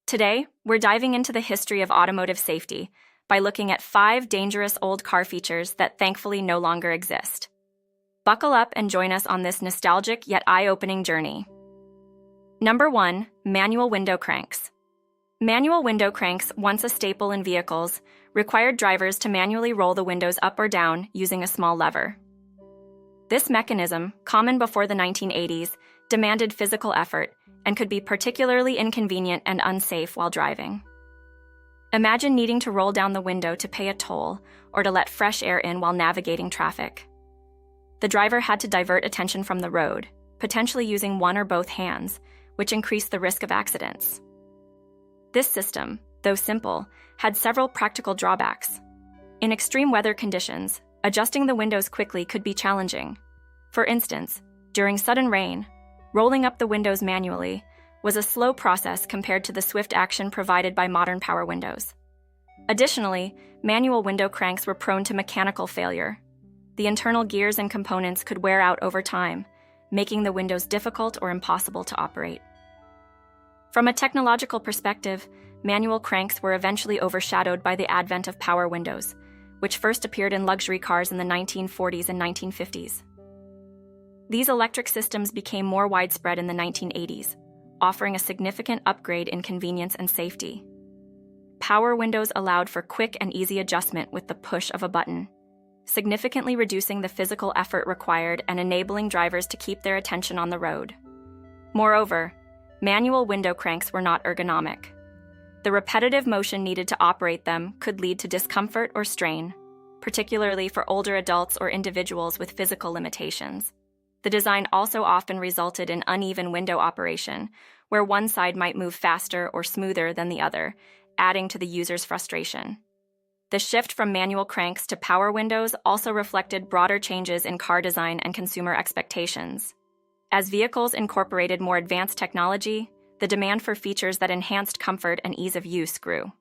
Today, we're diving into the history of automotive safety by looking at 5 dangerous old car features that thankfully no longer exist. Buckle up and join us on this nostalgic yet eye-opening journey. Number 1. Manual window cranks. Manual window cranks, once a staple in vehicles, required drivers to manually roll the windows up or down using a small lever. This mechanism, common before the 1980s, demanded physical effort and could be particularly inconvenient and unsafe while driving. Imagine needing to roll down the window to pay a toll or to let fresh air in while navigating traffic. The driver had to divert attention from the road, potentially using one or both hands, which increased the risk of accidents. This system, though simple, had several practical drawbacks. In extreme weather conditions, adjusting the windows quickly could be challenging. For instance, during sudden rain, rolling up the windows manually was a slow process compared to the swift action provided by modern power windows. Additionally, manual window cranks were prone to mechanical failure. The internal gears and components could wear out over time, making the windows difficult or impossible to operate. From a technological perspective, manual cranks were eventually overshadowed by the advent of power windows, which first appeared in luxury cars in the 1940s and 1950s. These electric systems became more widespread in the 1980s, offering a significant upgrade in convenience and safety. Power windows allowed for quick and easy adjustment with the push of a button, significantly reducing the physical effort required and enabling drivers to keep their attention on the road. Moreover, manual window cranks were not ergonomic. The repetitive motion needed to operate them could lead to discomfort or strain, particularly for older adults or individuals with physical limitations. The design also often resulted in uneven window operation, where one side might move faster or smoother than the other, adding to the user's frustration. The shift from manual cranks to power windows also reflected broader changes in car design and consumer expectations. As vehicles incorporated more advanced technology, the demand for features that enhanced comfort and ease of use grew.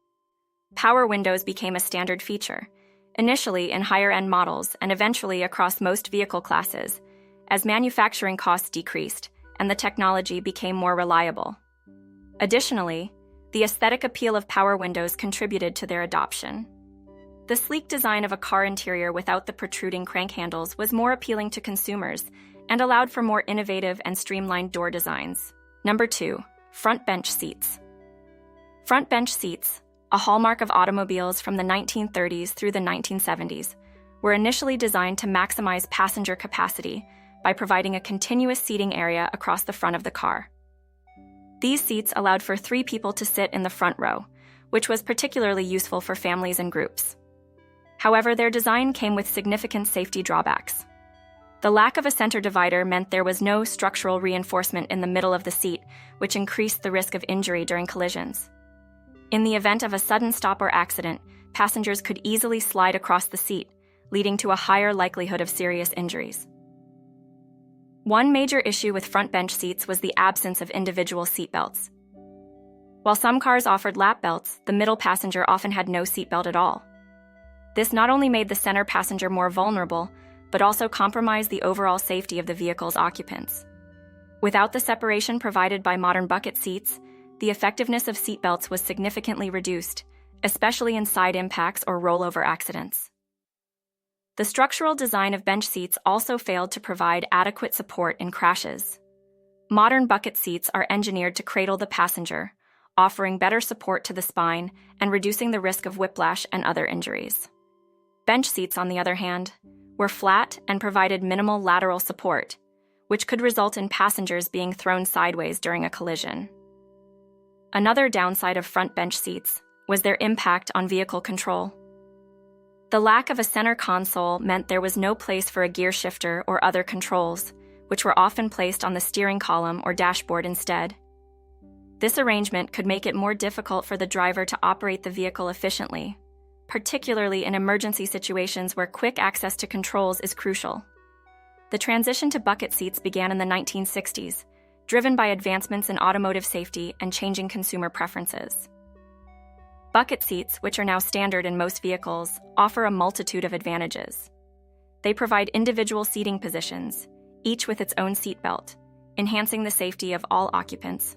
Power windows became a standard feature, initially in higher-end models and eventually across most vehicle classes, as manufacturing costs decreased and the technology became more reliable. Additionally, the aesthetic appeal of power windows contributed to their adoption. The sleek design of a car interior without the protruding crank handles was more appealing to consumers and allowed for more innovative and streamlined door designs. Number 2. Front bench seats. Front bench seats, a hallmark of automobiles from the 1930s through the 1970s, were initially designed to maximize passenger capacity by providing a continuous seating area across the front of the car. These seats allowed for 3 people to sit in the front row, which was particularly useful for families and groups. However, their design came with significant safety drawbacks. The lack of a center divider meant there was no structural reinforcement in the middle of the seat, which increased the risk of injury during collisions. In the event of a sudden stop or accident, passengers could easily slide across the seat, leading to a higher likelihood of serious injuries. One major issue with front bench seats was the absence of individual seatbelts. While some cars offered lap belts, the middle passenger often had no seatbelt at all. This not only made the center passenger more vulnerable, but also compromised the overall safety of the vehicle's occupants. Without the separation provided by modern bucket seats, the effectiveness of seatbelts was significantly reduced, especially in side impacts or rollover accidents. The structural design of bench seats also failed to provide adequate support in crashes. Modern bucket seats are engineered to cradle the passenger, offering better support to the spine and reducing the risk of whiplash and other injuries. Bench seats, on the other hand, were flat and provided minimal lateral support, which could result in passengers being thrown sideways during a collision. Another downside of front bench seats was their impact on vehicle control. The lack of a center console meant there was no place for a gear shifter or other controls, which were often placed on the steering column or dashboard instead. This arrangement could make it more difficult for the driver to operate the vehicle efficiently, particularly in emergency situations where quick access to controls is crucial. The transition to bucket seats began in the 1960s, driven by advancements in automotive safety and changing consumer preferences. Bucket seats, which are now standard in most vehicles, offer a multitude of advantages. They provide individual seating positions, each with its own seatbelt, enhancing the safety of all occupants.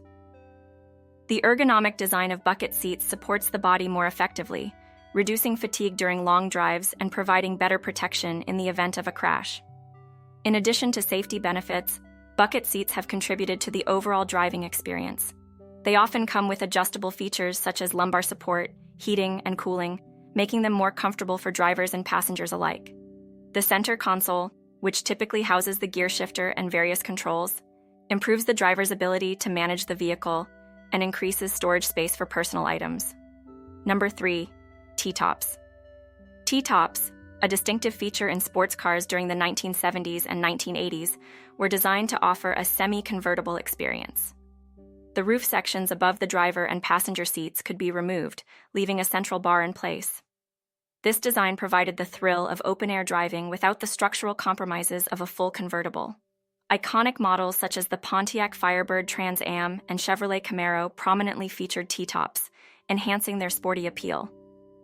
The ergonomic design of bucket seats supports the body more effectively, reducing fatigue during long drives and providing better protection in the event of a crash. In addition to safety benefits, bucket seats have contributed to the overall driving experience. They often come with adjustable features such as lumbar support, heating, and cooling, making them more comfortable for drivers and passengers alike. The center console, which typically houses the gear shifter and various controls, improves the driver's ability to manage the vehicle and increases storage space for personal items. Number 3. T-tops. T-tops, a distinctive feature in sports cars during the 1970s and 1980s, were designed to offer a semi-convertible experience. The roof sections above the driver and passenger seats could be removed, leaving a central bar in place. This design provided the thrill of open-air driving without the structural compromises of a full convertible. Iconic models such as the Pontiac Firebird Trans Am and Chevrolet Camaro prominently featured T-tops, enhancing their sporty appeal.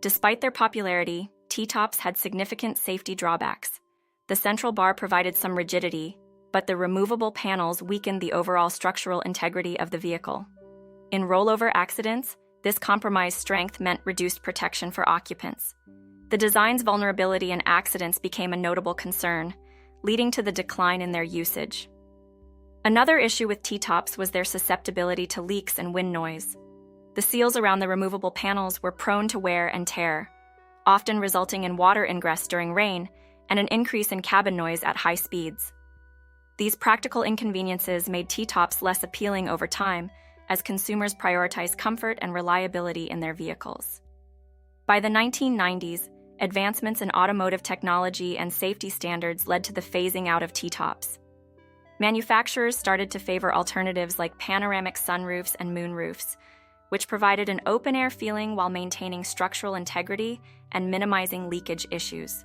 Despite their popularity, T-tops had significant safety drawbacks. The central bar provided some rigidity, but the removable panels weakened the overall structural integrity of the vehicle. In rollover accidents, this compromised strength meant reduced protection for occupants. The design's vulnerability in accidents became a notable concern, leading to the decline in their usage. Another issue with T-tops was their susceptibility to leaks and wind noise. The seals around the removable panels were prone to wear and tear, often resulting in water ingress during rain and an increase in cabin noise at high speeds. These practical inconveniences made T-tops less appealing over time as consumers prioritized comfort and reliability in their vehicles. By the 1990s, advancements in automotive technology and safety standards led to the phasing out of T-tops. Manufacturers started to favor alternatives like panoramic sunroofs and moonroofs, which provided an open-air feeling while maintaining structural integrity and minimizing leakage issues.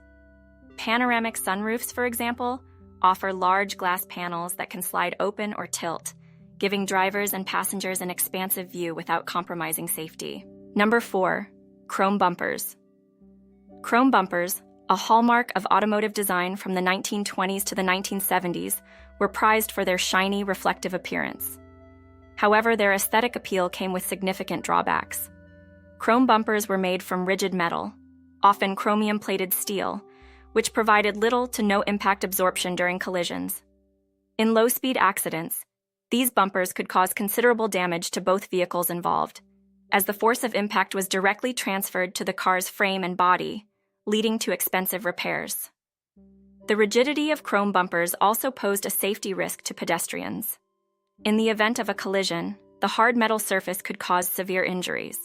Panoramic sunroofs, for example, offer large glass panels that can slide open or tilt, giving drivers and passengers an expansive view without compromising safety. Number 4. Chrome bumpers. Chrome bumpers, a hallmark of automotive design from the 1920s to the 1970s, were prized for their shiny, reflective appearance. However, their aesthetic appeal came with significant drawbacks. Chrome bumpers were made from rigid metal, often chromium-plated steel, which provided little to no impact absorption during collisions. In low-speed accidents, these bumpers could cause considerable damage to both vehicles involved, as the force of impact was directly transferred to the car's frame and body, leading to expensive repairs. The rigidity of chrome bumpers also posed a safety risk to pedestrians. In the event of a collision, the hard metal surface could cause severe injuries.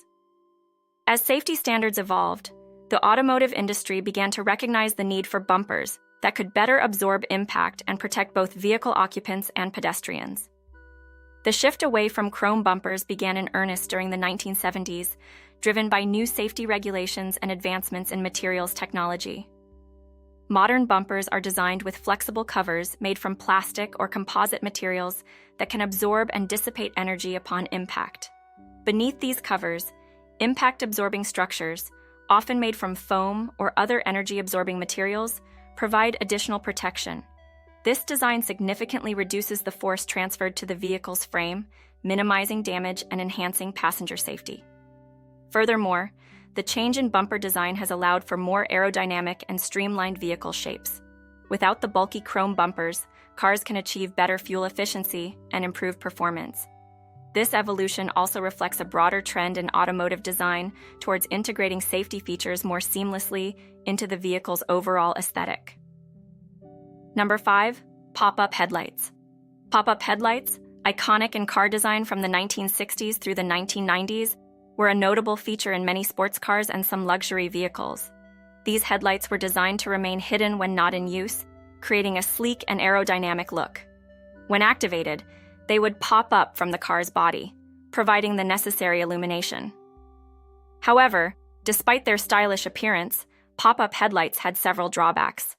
As safety standards evolved, the automotive industry began to recognize the need for bumpers that could better absorb impact and protect both vehicle occupants and pedestrians. The shift away from chrome bumpers began in earnest during the 1970s, driven by new safety regulations and advancements in materials technology. Modern bumpers are designed with flexible covers made from plastic or composite materials that can absorb and dissipate energy upon impact. Beneath these covers, impact-absorbing structures, often made from foam or other energy-absorbing materials, provide additional protection. This design significantly reduces the force transferred to the vehicle's frame, minimizing damage and enhancing passenger safety. Furthermore, the change in bumper design has allowed for more aerodynamic and streamlined vehicle shapes. Without the bulky chrome bumpers, cars can achieve better fuel efficiency and improved performance. This evolution also reflects a broader trend in automotive design towards integrating safety features more seamlessly into the vehicle's overall aesthetic. Number 5. Pop-up headlights. Pop-up headlights, iconic in car design from the 1960s through the 1990s, were a notable feature in many sports cars and some luxury vehicles. These headlights were designed to remain hidden when not in use, creating a sleek and aerodynamic look. When activated, they would pop up from the car's body, providing the necessary illumination. However, despite their stylish appearance, pop-up headlights had several drawbacks.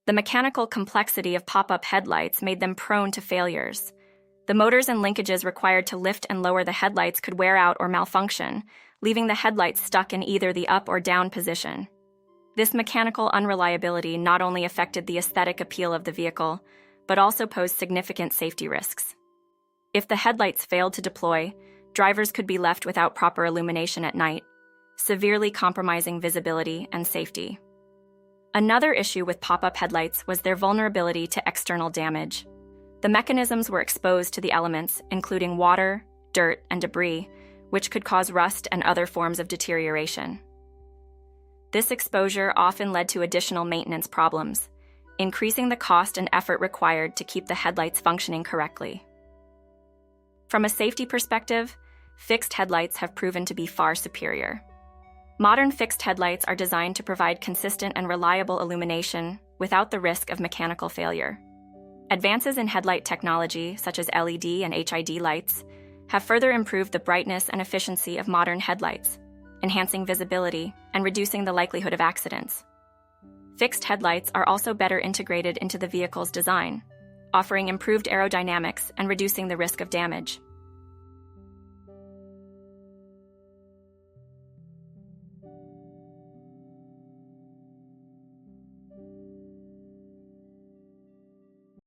The mechanical complexity of pop-up headlights made them prone to failures. The motors and linkages required to lift and lower the headlights could wear out or malfunction, leaving the headlights stuck in either the up or down position. This mechanical unreliability not only affected the aesthetic appeal of the vehicle, but also posed significant safety risks. If the headlights failed to deploy, drivers could be left without proper illumination at night, severely compromising visibility and safety. Another issue with pop-up headlights was their vulnerability to external damage. The mechanisms were exposed to the elements, including water, dirt, and debris, which could cause rust and other forms of deterioration. This exposure often led to additional maintenance problems, increasing the cost and effort required to keep the headlights functioning correctly. From a safety perspective, fixed headlights have proven to be far superior. Modern fixed headlights are designed to provide consistent and reliable illumination without the risk of mechanical failure. Advances in headlight technology, such as LED and HID lights, have further improved the brightness and efficiency of modern headlights, enhancing visibility and reducing the likelihood of accidents. Fixed headlights are also better integrated into the vehicle's design, offering improved aerodynamics and reducing the risk of damage.